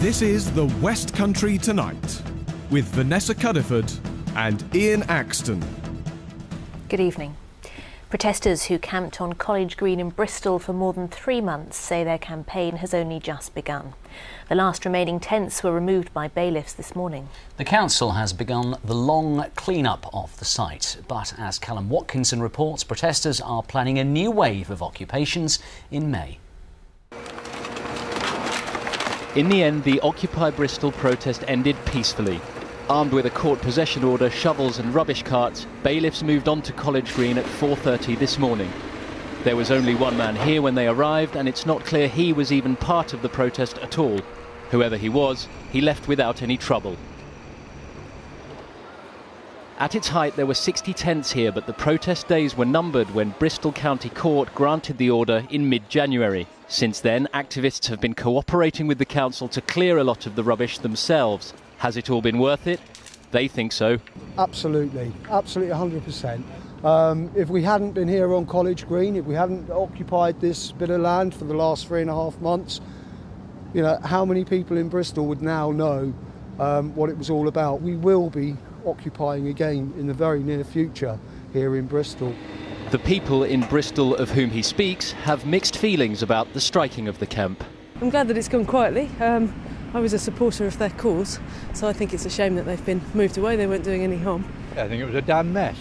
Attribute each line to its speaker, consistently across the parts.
Speaker 1: This is the West Country Tonight with Vanessa Cuddiford and Ian Axton.
Speaker 2: Good evening. Protesters who camped on College Green in Bristol for more than 3 months say their campaign has only just begun. The last remaining tents were removed by bailiffs this morning.
Speaker 3: The council has begun the long clean-up of the site, but as Callum Watkinson reports, protesters are planning a new wave of occupations in May.
Speaker 4: In the end, the Occupy Bristol protest ended peacefully. Armed with a court possession order, shovels and rubbish carts, bailiffs moved on to College Green at 4:30 this morning. There was only one man here when they arrived, and it's not clear he was even part of the protest at all. Whoever he was, he left without any trouble. At its height, there were 60 tents here, but the protest days were numbered when Bristol County Court granted the order in mid-January. Since then, activists have been cooperating with the council to clear a lot of the rubbish themselves. Has it all been worth it? They think so.
Speaker 5: Absolutely, absolutely 100%. If we hadn't been here on College Green, if we hadn't occupied this bit of land for the last 3.5 months, you know, how many people in Bristol would now know what it was all about? We will be occupying again in the very near future here in Bristol.
Speaker 4: The people in Bristol of whom he speaks have mixed feelings about the striking of the camp.
Speaker 6: I'm glad that it's gone quietly. I was a supporter of their cause, so I think it's a shame that they've been moved away. They weren't doing any harm.
Speaker 7: I think it was a damn mess.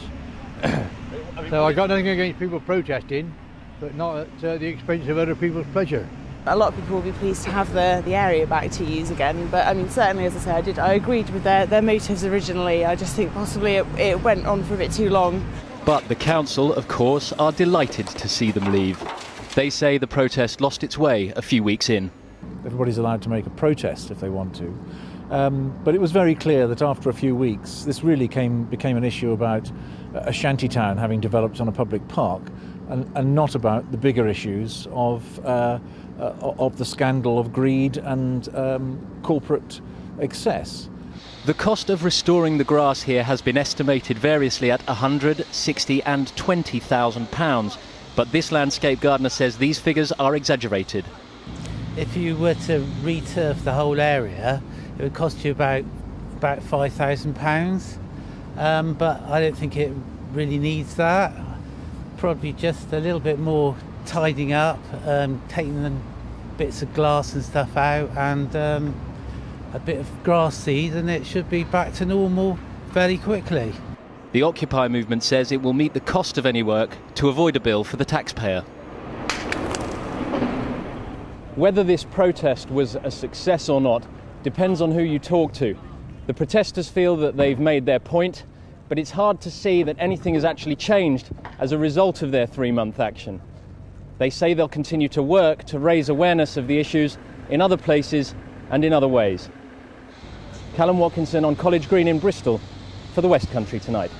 Speaker 7: So I got nothing against people protesting, but not at the expense of other people's pleasure.
Speaker 8: A lot of people will be pleased to have the area back to use again, but I mean, certainly, as I said, I agreed with their motives originally. I just think possibly it went on for a bit too long.
Speaker 4: But the council, of course, are delighted to see them leave. They say the protest lost its way a few weeks in.
Speaker 9: Everybody's allowed to make a protest if they want to. But it was very clear that after a few weeks, this really became an issue about a shantytown having developed on a public park and not about the bigger issues of the scandal of greed and corporate excess.
Speaker 4: The cost of restoring the grass here has been estimated variously at £100,000, £60,000 and £20,000. But this landscape gardener says these figures are exaggerated.
Speaker 10: If you were to re-turf the whole area, it would cost you about £5,000. But I don't think it really needs that. Probably just a little bit more tidying up, taking the bits of glass and stuff out, and a bit of grass seed, and it should be back to normal very quickly.
Speaker 4: The Occupy movement says it will meet the cost of any work to avoid a bill for the taxpayer. Whether this protest was a success or not depends on who you talk to. The protesters feel that they've made their point, but it's hard to see that anything has actually changed as a result of their 3-month action. They say they'll continue to work to raise awareness of the issues in other places and in other ways. Callum Watkinson on College Green in Bristol for the West Country Tonight.